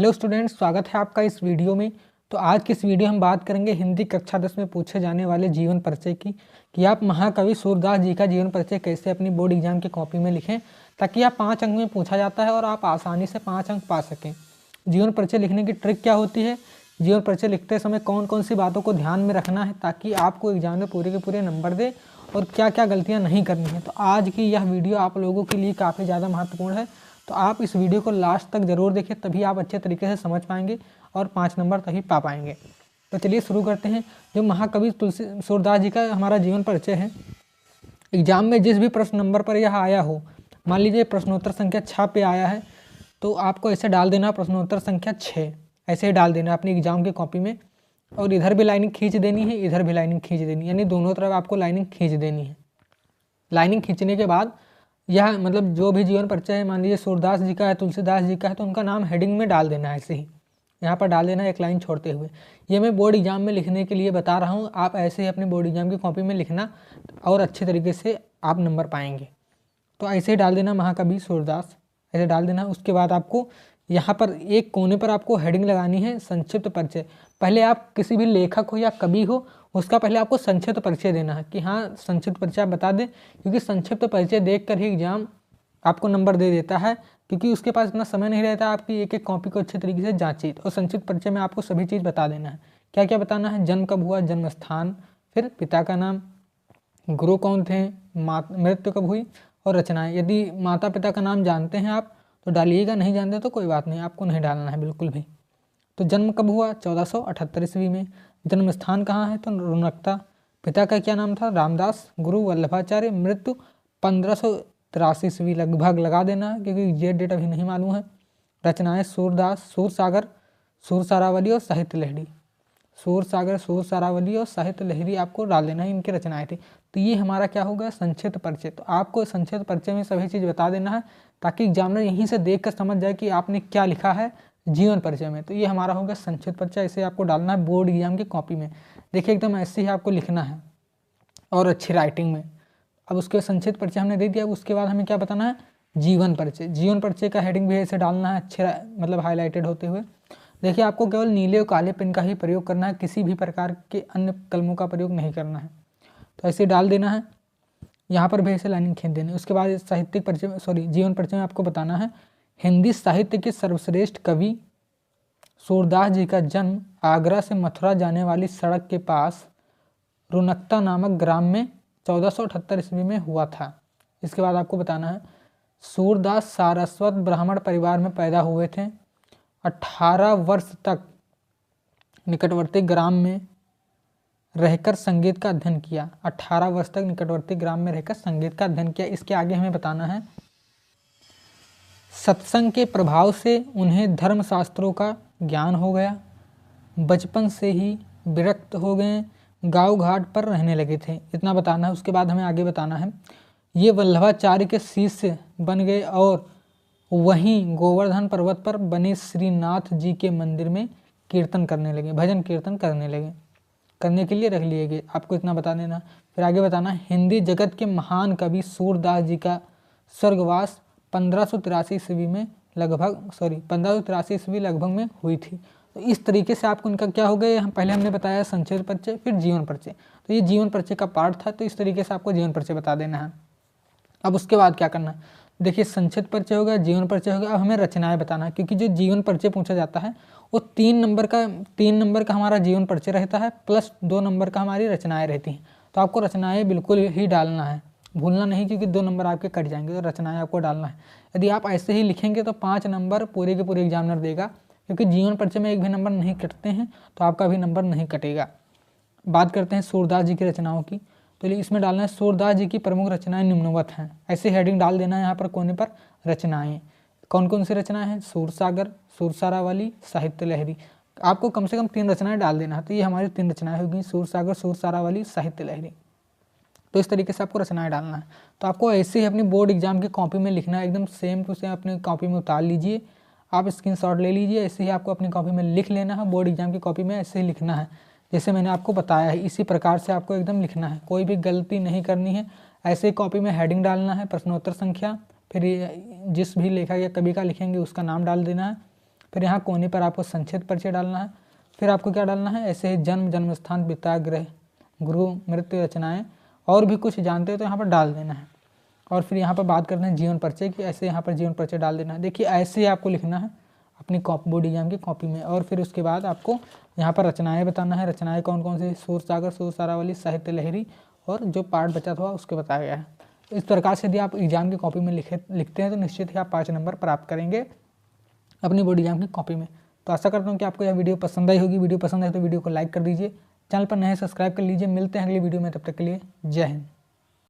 Hello students, स्वागत है आपका इस वीडियो में। तो आज की इस वीडियो हम बात करेंगे हिंदी कक्षा 10 में पूछे जाने वाले जीवन परिचय की, कि आप महाकवि सूरदास जी का जीवन परिचय कैसे अपनी बोर्ड एग्जाम की कॉपी में लिखें, ताकि आप 5 अंक में पूछा जाता है और आप आसानी से 5 अंक पा सकें। जीवन परिचय लिखने की ट्रिक क्या होती है, जीवन परिचय लिखते समय कौन कौन सी बातों को ध्यान में रखना है ताकि आपको एग्जाम में पूरे के पूरे नंबर दे, और क्या क्या गलतियाँ नहीं करनी है। तो आज की यह वीडियो आप लोगों के लिए काफ़ी ज़्यादा महत्वपूर्ण है, तो आप इस वीडियो को लास्ट तक ज़रूर देखें, तभी आप अच्छे तरीके से समझ पाएंगे और 5 नंबर तभी पा पाएंगे। तो चलिए शुरू करते हैं। जो महाकवि सूरदास जी का हमारा जीवन परिचय है, एग्जाम में जिस भी प्रश्न नंबर पर यह आया हो, मान लीजिए प्रश्नोत्तर संख्या 6 पे आया है, तो आपको ऐसे डाल देना प्रश्नोत्तर संख्या 6, ऐसे ही डाल देना अपनी एग्जाम की कॉपी में, और इधर भी लाइनिंग खींच देनी है, इधर भी लाइनिंग खींच देनी है, यानी दोनों तरफ आपको लाइनिंग खींच देनी है। लाइनिंग खींचने के बाद यह मतलब जो भी जीवन परिचय है, मान लीजिए सूरदास जी का है, तुलसीदास जी का है, तो उनका नाम हेडिंग में डाल देना है, ऐसे ही यहाँ पर डाल देना एक लाइन छोड़ते हुए। ये मैं बोर्ड एग्जाम में लिखने के लिए बता रहा हूँ, आप ऐसे ही अपने बोर्ड एग्जाम की कॉपी में लिखना और अच्छे तरीके से आप नंबर पाएंगे। तो ऐसे ही डाल देना महाकवि सूरदास, ऐसे डाल देना। उसके बाद आपको यहाँ पर एक कोने पर आपको हेडिंग लगानी है संक्षिप्त परिचय। पहले आप किसी भी लेखक हो या कवि हो, उसका पहले आपको संक्षिप्त परिचय देना है कि हाँ संक्षिप्त परिचय आप बता दें, क्योंकि संक्षिप्त परिचय देखकर ही एग्जाम आपको नंबर दे देता है, क्योंकि उसके पास इतना समय नहीं रहता आपकी एक एक कॉपी को अच्छे तरीके से जांची। और संक्षिप्त परिचय में आपको सभी चीज़ बता देना है। क्या क्या बताना है, जन्म कब हुआ, जन्म स्थान, फिर पिता का नाम, गुरु कौन थे, मृत्यु कब हुई, और रचनाएं। यदि माता पिता का नाम जानते हैं आप तो डालिएगा, नहीं जानते तो कोई बात नहीं, आपको नहीं डालना है बिल्कुल भी। तो जन्म कब हुआ, 1478 ईस्वी में। जन्म स्थान कहाँ है, तो रुनकता। पिता का क्या नाम था, रामदास। गुरु वल्लभाचार्य। मृत्यु 1583 ईस्वी लगभग लगा देना, क्योंकि ये डेट अभी नहीं मालूम है। रचनाएं सूरदास, सूरसागर, सूरसारावली और साहित्य लहरी। सूरसागर, सूरसारावली और साहित्य लहरी आपको डाल देना है, इनकी रचनाएं थी। तो ये हमारा क्या होगा, संक्षिप्त परिचय। तो आपको संक्षिप्त परिचय में सभी चीज़ बता देना है, ताकि एग्जामिनर यहीं से देख कर समझ जाए कि आपने क्या लिखा है जीवन परिचय में। तो ये हमारा होगा संक्षिप्त परिचय, इसे आपको डालना है बोर्ड एग्जाम की कॉपी में। देखिए एकदम ऐसे ही आपको लिखना है और अच्छी राइटिंग में। अब उसके संक्षिप्त परिचय हमने दे दिया, उसके बाद हमें क्या बताना है, जीवन परिचय। जीवन परिचय का हेडिंग भी ऐसे डालना है, अच्छे मतलब हाईलाइटेड होते हुए। देखिए आपको केवल नीले और काले पेन का ही प्रयोग करना है, किसी भी प्रकार के अन्य कलमों का प्रयोग नहीं करना है। तो ऐसे डाल देना है, यहाँ पर भी ऐसे लाइनिंग खींच देनी है। उसके बाद साहित्यिक परिचय जीवन परिचय में आपको बताना है, हिंदी साहित्य के सर्वश्रेष्ठ कवि सूरदास जी का जन्म आगरा से मथुरा जाने वाली सड़क के पास रुनकता नामक ग्राम में 1478 ईस्वी में हुआ था। इसके बाद आपको बताना है, सूरदास सारस्वत ब्राह्मण परिवार में पैदा हुए थे। 18 वर्ष तक निकटवर्ती ग्राम में रहकर संगीत का अध्ययन किया। 18 वर्ष तक निकटवर्ती ग्राम में रहकर संगीत का अध्ययन किया। इसके आगे हमें बताना है, सत्संग के प्रभाव से उन्हें धर्मशास्त्रों का ज्ञान हो गया। बचपन से ही विरक्त हो गए, गांव घाट पर रहने लगे थे। इतना बताना है। उसके बाद हमें आगे बताना है, ये वल्लभाचार्य के शिष्य बन गए और वहीं गोवर्धन पर्वत पर बने श्रीनाथ जी के मंदिर में कीर्तन करने लगे, भजन कीर्तन करने लगे, करने के लिए रख लिए गए। आपको इतना बता देना। फिर आगे बताना, हिंदी जगत के महान कवि सूरदास जी का स्वर्गवास 1583 ईस्वी में लगभग 1583 ईस्वी लगभग में हुई थी। तो इस तरीके से आपको इनका क्या हो गया, पहले हमने बताया संक्षिप्त परिचय, फिर जीवन परिचय। तो ये जीवन परिचय का पार्ट था, तो इस तरीके से आपको जीवन परिचय बता देना है। अब उसके बाद क्या करना है, देखिए संक्षिप्त परिचय हो गया, जीवन परिचय हो गया। अब हमें रचनाएं बताना है, क्योंकि जो जीवन परिचय पूछा जाता है वो 3 नंबर का हमारा जीवन परिचय रहता है, प्लस 2 नंबर का हमारी रचनाएं रहती हैं। तो आपको रचनाएं बिल्कुल ही डालना है, भूलना नहीं, क्योंकि 2 नंबर आपके कट जाएंगे। तो रचनाएं आपको डालना है। यदि आप ऐसे ही लिखेंगे तो 5 नंबर पूरे के पूरे एग्जामिनर देगा, क्योंकि जीवन परिचय में एक भी नंबर नहीं कटते हैं, तो आपका भी नंबर नहीं कटेगा। बात करते हैं सूरदास जी की रचनाओं की। तो इसमें डालना है, सूरदास जी की प्रमुख रचनाएं निम्नवत हैं। ऐसे हेडिंग डाल देना है यहाँ पर कोने पर, रचनाएं। कौन कौन सी रचनाएं हैं, सूरसागर, सूरसारावली, साहित्य लहरी। आपको कम से कम 3 रचनाएं डाल देना है। तो ये हमारी 3 रचनाएं होगी, सूरसागर, सूरसारावली, साहित्य लहरी। तो इस तरीके से आपको रचनाएं डालना है। तो आपको ऐसे ही अपनी बोर्ड एग्जाम की कॉपी में लिखना है, एकदम सेम टू सेम अपनी कॉपी में उतार लीजिए, आप स्क्रीनशॉट ले लीजिए, ऐसे ही आपको अपनी कॉपी में लिख लेना है। बोर्ड एग्जाम की कॉपी में ऐसे ही लिखना है जैसे मैंने आपको बताया है, इसी प्रकार से आपको एकदम लिखना है, कोई भी गलती नहीं करनी है। ऐसे ही कॉपी में हेडिंग डालना है, प्रश्नोत्तर संख्या, फिर जिस भी लेखक या कवि का लिखेंगे उसका नाम डाल देना है, फिर यहाँ कोने पर आपको संक्षिप्त परिचय डालना है। फिर आपको क्या डालना है, ऐसे ही जन्म, जन्म स्थान, पिता, गृह, गुरु, मृत्यु, रचनाएं और भी कुछ जानते हो तो यहाँ पर डाल देना है। और फिर यहाँ पर बात करते हैं जीवन परिचय की, ऐसे यहाँ पर जीवन परिचय डाल देना है। देखिए ऐसे ही आपको लिखना है अपनी बोर्ड एग्जाम की कॉपी में। और फिर उसके बाद आपको यहाँ पर रचनाएं बताना है, रचनाएं कौन कौन सी, सूर सागर, सूर सारावली, साहित्य लहरी और जो पार्ट बचा था उसके बताया गया है। इस प्रकार से यदि आप एग्जाम की कॉपी में लिखते हैं तो निश्चित ही आप 5 नंबर प्राप्त करेंगे अपनी बोर्ड एग्जाम की कॉपी में। तो आशा करता हूँ कि आपको यह वीडियो पसंद आई होगी। वीडियो पसंद आए तो वीडियो को लाइक कर दीजिए, चैनल पर नए सब्सक्राइब कर लीजिए। मिलते हैं अगली वीडियो में, तब तक के लिए जय हिंद।